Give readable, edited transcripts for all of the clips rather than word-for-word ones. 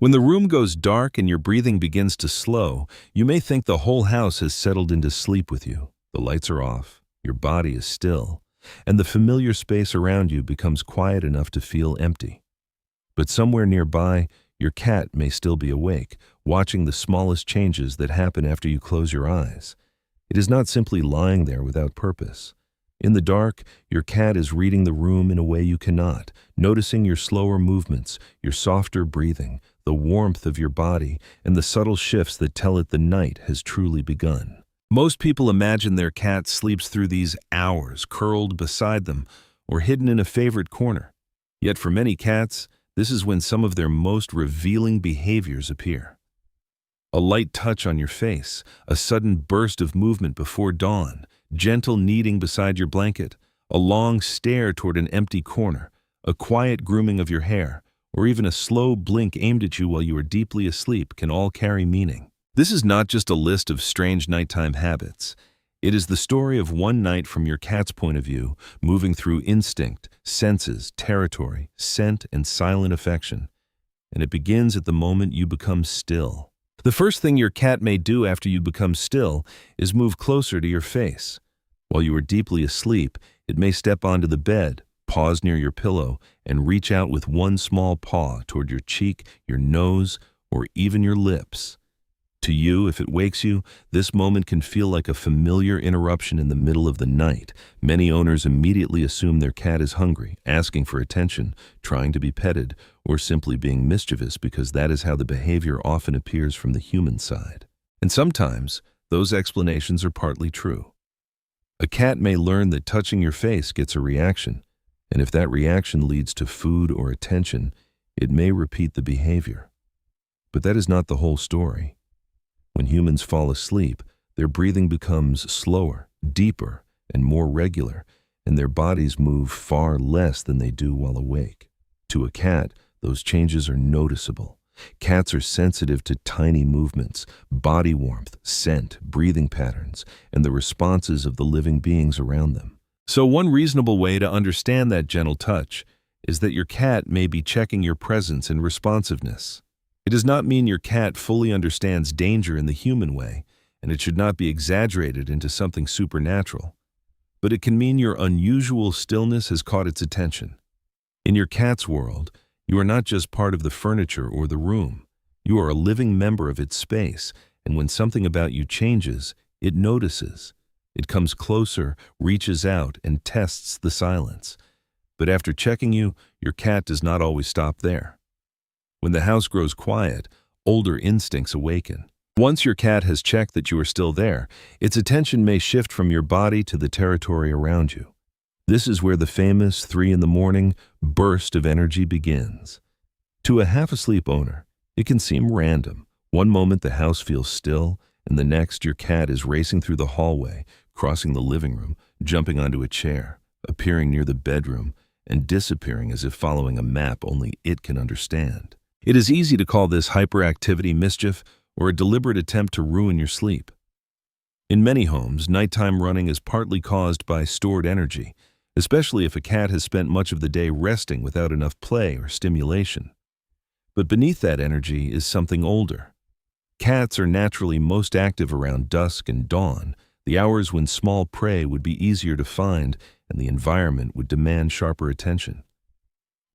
When the room goes dark and your breathing begins to slow, you may think the whole house has settled into sleep with you. The lights are off, your body is still, and the familiar space around you becomes quiet enough to feel empty. But somewhere nearby, your cat may still be awake, watching the smallest changes that happen after you close your eyes. It is not simply lying there without purpose. In the dark, your cat is reading the room in a way you cannot, noticing your slower movements, your softer breathing, the warmth of your body, and the subtle shifts that tell it the night has truly begun. Most people imagine their cat sleeps through these hours, curled beside them, or hidden in a favorite corner. Yet for many cats, this is when some of their most revealing behaviors appear. A light touch on your face, a sudden burst of movement before dawn, gentle kneading beside your blanket, a long stare toward an empty corner, a quiet grooming of your hair, or even a slow blink aimed at you while you are deeply asleep can all carry meaning. This is not just a list of strange nighttime habits. It is the story of one night from your cat's point of view, moving through instinct, senses, territory, scent, and silent affection. And it begins at the moment you become still. The first thing your cat may do after you become still is move closer to your face. While you are deeply asleep, it may step onto the bed, pause near your pillow, and reach out with one small paw toward your cheek, your nose, or even your lips. To you, if it wakes you, this moment can feel like a familiar interruption in the middle of the night. Many owners immediately assume their cat is hungry, asking for attention, trying to be petted, or simply being mischievous because that is how the behavior often appears from the human side. And sometimes, those explanations are partly true. A cat may learn that touching your face gets a reaction, and if that reaction leads to food or attention, it may repeat the behavior. But that is not the whole story. When humans fall asleep, their breathing becomes slower, deeper, and more regular, and their bodies move far less than they do while awake. To a cat, those changes are noticeable. Cats are sensitive to tiny movements, body warmth, scent, breathing patterns, and the responses of the living beings around them. So one reasonable way to understand that gentle touch is that your cat may be checking your presence and responsiveness. It does not mean your cat fully understands danger in the human way, and it should not be exaggerated into something supernatural. But it can mean your unusual stillness has caught its attention. In your cat's world, you are not just part of the furniture or the room. You are a living member of its space, and when something about you changes, it notices. It comes closer, reaches out, and tests the silence. But after checking you, your cat does not always stop there. When the house grows quiet, older instincts awaken. Once your cat has checked that you are still there, its attention may shift from your body to the territory around you. This is where the famous 3 a.m. burst of energy begins. To a half-asleep owner, it can seem random. One moment the house feels still, and the next your cat is racing through the hallway, crossing the living room, jumping onto a chair, appearing near the bedroom, and disappearing as if following a map only it can understand. It is easy to call this hyperactivity mischief or a deliberate attempt to ruin your sleep. In many homes, nighttime running is partly caused by stored energy, especially if a cat has spent much of the day resting without enough play or stimulation. But beneath that energy is something older. Cats are naturally most active around dusk and dawn, the hours when small prey would be easier to find and the environment would demand sharper attention.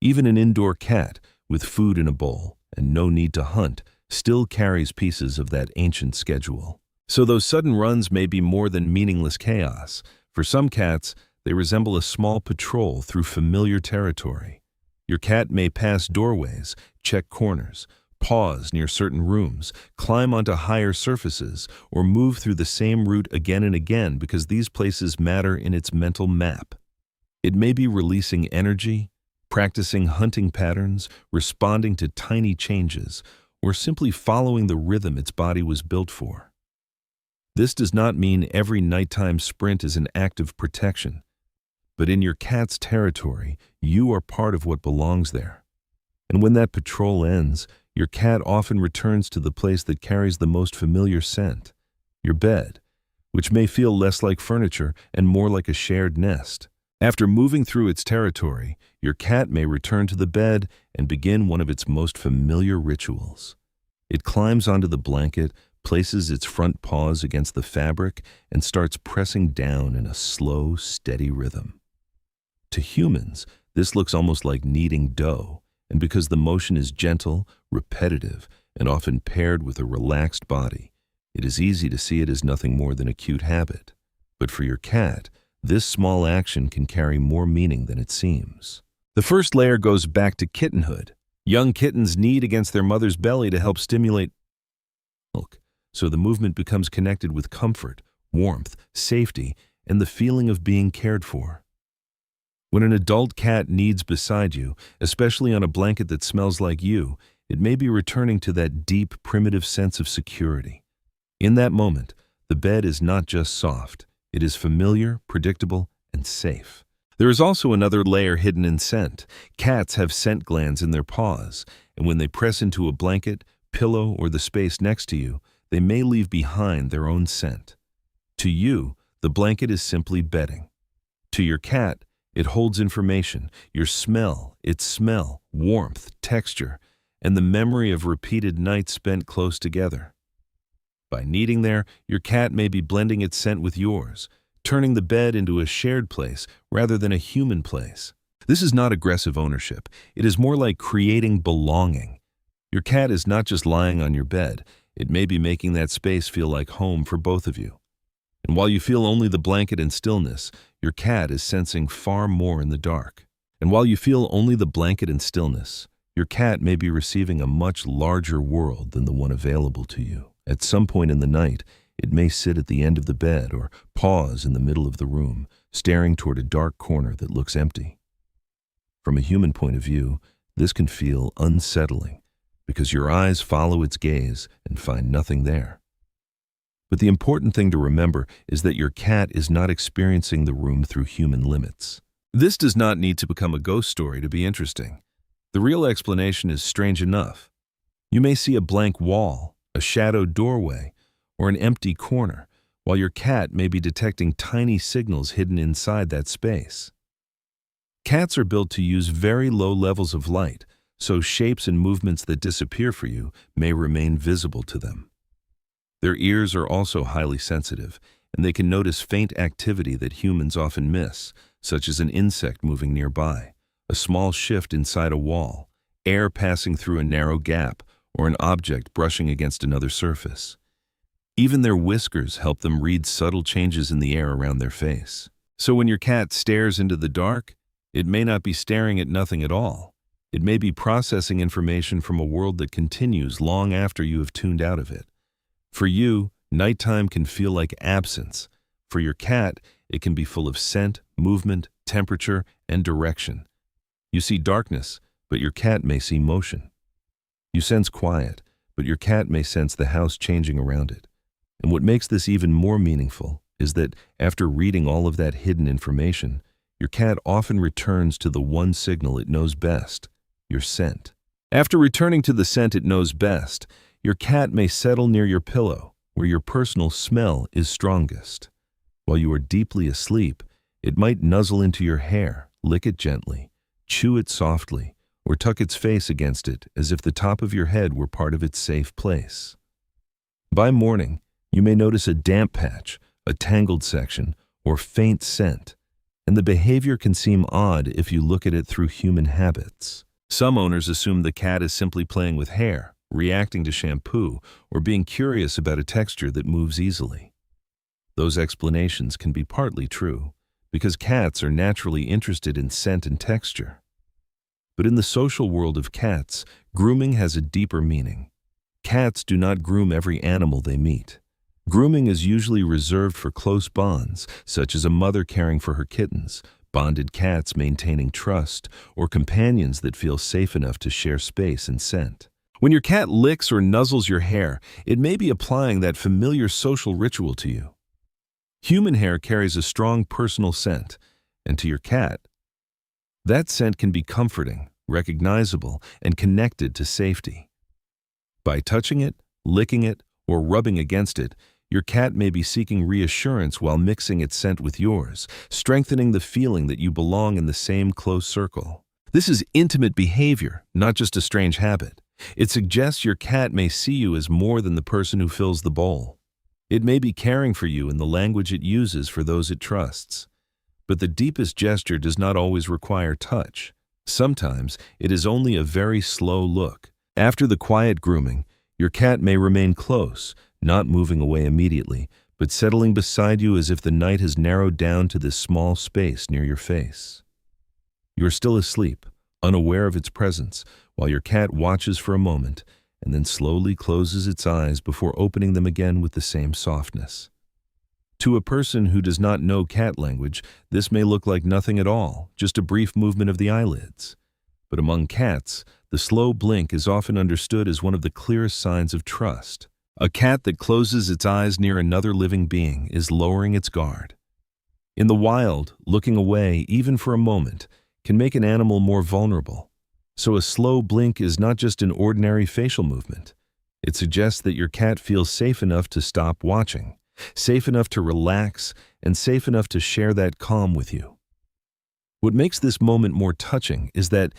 Even an indoor cat, with food in a bowl and no need to hunt, still carries pieces of that ancient schedule. So those sudden runs may be more than meaningless chaos. For some cats, they resemble a small patrol through familiar territory. Your cat may pass doorways, check corners, pause near certain rooms, climb onto higher surfaces, or move through the same route again and again because these places matter in its mental map. It may be releasing energy, practicing hunting patterns, responding to tiny changes, or simply following the rhythm its body was built for. This does not mean every nighttime sprint is an act of protection, but in your cat's territory, you are part of what belongs there. And when that patrol ends, your cat often returns to the place that carries the most familiar scent, your bed, which may feel less like furniture and more like a shared nest. After moving through its territory, your cat may return to the bed and begin one of its most familiar rituals. It climbs onto the blanket, places its front paws against the fabric, and starts pressing down in a slow, steady rhythm. To humans, this looks almost like kneading dough, and because the motion is gentle, repetitive, and often paired with a relaxed body, it is easy to see it as nothing more than a cute habit. But for your cat, this small action can carry more meaning than it seems. The first layer goes back to kittenhood. Young kittens knead against their mother's belly to help stimulate milk, so the movement becomes connected with comfort, warmth, safety, and the feeling of being cared for. When an adult cat kneads beside you, especially on a blanket that smells like you, it may be returning to that deep, primitive sense of security. In that moment, the bed is not just soft, it is familiar, predictable, and safe. There is also another layer hidden in scent. Cats have scent glands in their paws, and when they press into a blanket, pillow, or the space next to you, they may leave behind their own scent. To you, the blanket is simply bedding. To your cat, it holds information, your smell, its smell, warmth, texture, and the memory of repeated nights spent close together. By kneading there, your cat may be blending its scent with yours, turning the bed into a shared place rather than a human place. This is not aggressive ownership. It is more like creating belonging. Your cat is not just lying on your bed. It may be making that space feel like home for both of you. And while you feel only the blanket and stillness, your cat is sensing far more in the dark. And while you feel only the blanket and stillness, your cat may be receiving a much larger world than the one available to you. At some point in the night, it may sit at the end of the bed or pause in the middle of the room, staring toward a dark corner that looks empty. From a human point of view, this can feel unsettling because your eyes follow its gaze and find nothing there. But the important thing to remember is that your cat is not experiencing the room through human limits. This does not need to become a ghost story to be interesting. The real explanation is strange enough. You may see a blank wall, a shadowed doorway, or an empty corner, while your cat may be detecting tiny signals hidden inside that space. Cats are built to use very low levels of light, so shapes and movements that disappear for you may remain visible to them. Their ears are also highly sensitive, and they can notice faint activity that humans often miss, such as an insect moving nearby, a small shift inside a wall, air passing through a narrow gap, or an object brushing against another surface. Even their whiskers help them read subtle changes in the air around their face. So when your cat stares into the dark, it may not be staring at nothing at all. It may be processing information from a world that continues long after you have tuned out of it. For you, nighttime can feel like absence. For your cat, it can be full of scent, movement, temperature, and direction. You see darkness, but your cat may see motion. You sense quiet, but your cat may sense the house changing around it. And what makes this even more meaningful is that after reading all of that hidden information, your cat often returns to the one signal it knows best, your scent. After returning to the scent it knows best, your cat may settle near your pillow, where your personal smell is strongest. While you are deeply asleep, it might nuzzle into your hair, lick it gently, chew it softly, or tuck its face against it as if the top of your head were part of its safe place. By morning, you may notice a damp patch, a tangled section, or faint scent, and the behavior can seem odd if you look at it through human habits. Some owners assume the cat is simply playing with hair, reacting to shampoo, or being curious about a texture that moves easily. Those explanations can be partly true, because cats are naturally interested in scent and texture. But in the social world of cats, grooming has a deeper meaning. Cats do not groom every animal they meet. Grooming is usually reserved for close bonds, such as a mother caring for her kittens, bonded cats maintaining trust, or companions that feel safe enough to share space and scent. When your cat licks or nuzzles your hair, it may be applying that familiar social ritual to you. Human hair carries a strong personal scent, and to your cat, that scent can be comforting, recognizable, and connected to safety. By touching it, licking it, or rubbing against it, Your cat may be seeking reassurance while mixing its scent with yours, strengthening the feeling that you belong in the same close circle. This is intimate behavior, not just a strange habit. It suggests your cat may see you as more than the person who fills the bowl. It may be caring for you in the language it uses for those it trusts. But the deepest gesture does not always require touch. Sometimes it is only a very slow look. After the quiet grooming, your cat may remain close, not moving away immediately, but settling beside you as if the night has narrowed down to this small space near your face. You are still asleep, unaware of its presence, while your cat watches for a moment and then slowly closes its eyes before opening them again with the same softness. To a person who does not know cat language, this may look like nothing at all, just a brief movement of the eyelids. But among cats, the slow blink is often understood as one of the clearest signs of trust. A cat that closes its eyes near another living being is lowering its guard. In the wild, looking away, even for a moment, can make an animal more vulnerable. So a slow blink is not just an ordinary facial movement. It suggests that your cat feels safe enough to stop watching, safe enough to relax, and safe enough to share that calm with you. What makes this moment more touching is that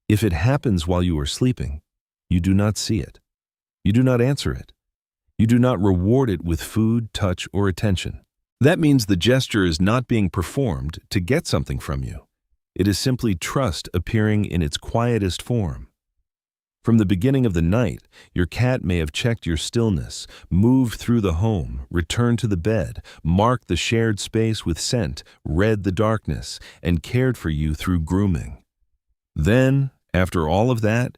if it happens while you are sleeping, you do not see it. You do not answer it. You do not reward it with food, touch, or attention. That means the gesture is not being performed to get something from you. It is simply trust appearing in its quietest form. From the beginning of the night, your cat may have checked your stillness, moved through the home, returned to the bed, marked the shared space with scent, read the darkness, and cared for you through grooming. Then, after all of that,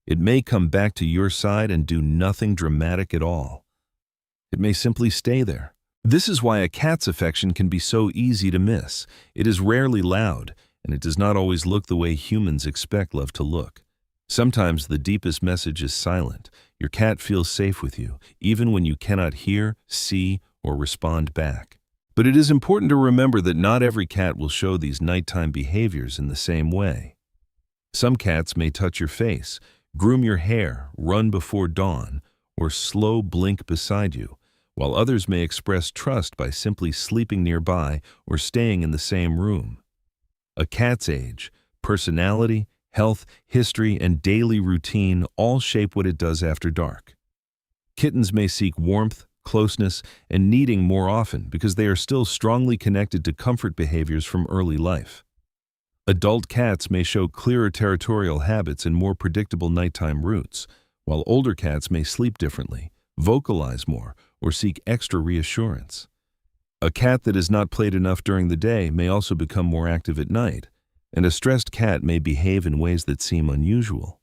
it may come back to your side and do nothing dramatic at all. It may simply stay there. This is why a cat's affection can be so easy to miss. It is rarely loud, and it does not always look the way humans expect love to look. Sometimes the deepest message is silent. Your cat feels safe with you, even when you cannot hear, see, or respond back. But it is important to remember that not every cat will show these nighttime behaviors in the same way. Some cats may touch your face, groom your hair, run before dawn, or slow blink beside you, while others may express trust by simply sleeping nearby or staying in the same room. A cat's age, personality, health, history, and daily routine all shape what it does after dark. Kittens may seek warmth, closeness, and kneading more often because they are still strongly connected to comfort behaviors from early life. Adult cats may show clearer territorial habits and more predictable nighttime routes, while older cats may sleep differently, vocalize more, or seek extra reassurance. A cat that has not played enough during the day may also become more active at night, and a stressed cat may behave in ways that seem unusual.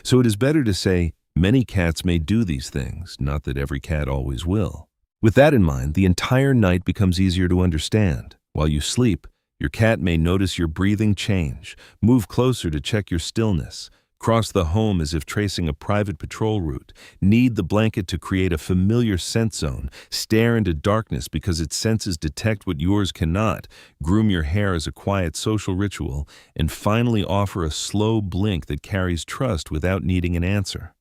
So it is better to say, many cats may do these things, not that every cat always will. With that in mind, the entire night becomes easier to understand. While you sleep, your cat may notice your breathing change, move closer to check your stillness, cross the home as if tracing a private patrol route, knead the blanket to create a familiar scent zone, stare into darkness because its senses detect what yours cannot, groom your hair as a quiet social ritual, and finally offer a slow blink that carries trust without needing an answer.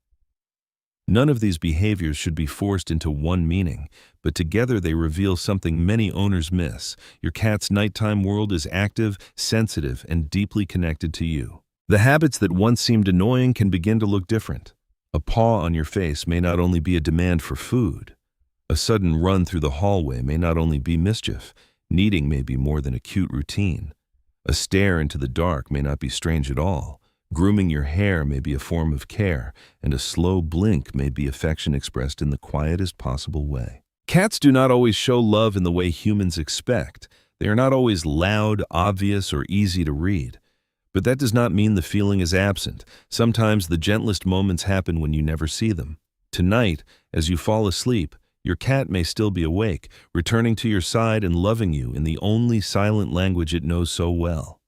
None of these behaviors should be forced into one meaning, but together they reveal something many owners miss. Your cat's nighttime world is active, sensitive, and deeply connected to you. The habits that once seemed annoying can begin to look different. A paw on your face may not only be a demand for food. A sudden run through the hallway may not only be mischief. Kneading may be more than a cute routine. A stare into the dark may not be strange at all. Grooming your hair may be a form of care, and a slow blink may be affection expressed in the quietest possible way. Cats do not always show love in the way humans expect. They are not always loud, obvious, or easy to read. But that does not mean the feeling is absent. Sometimes the gentlest moments happen when you never see them. Tonight, as you fall asleep, your cat may still be awake, returning to your side and loving you in the only silent language it knows so well.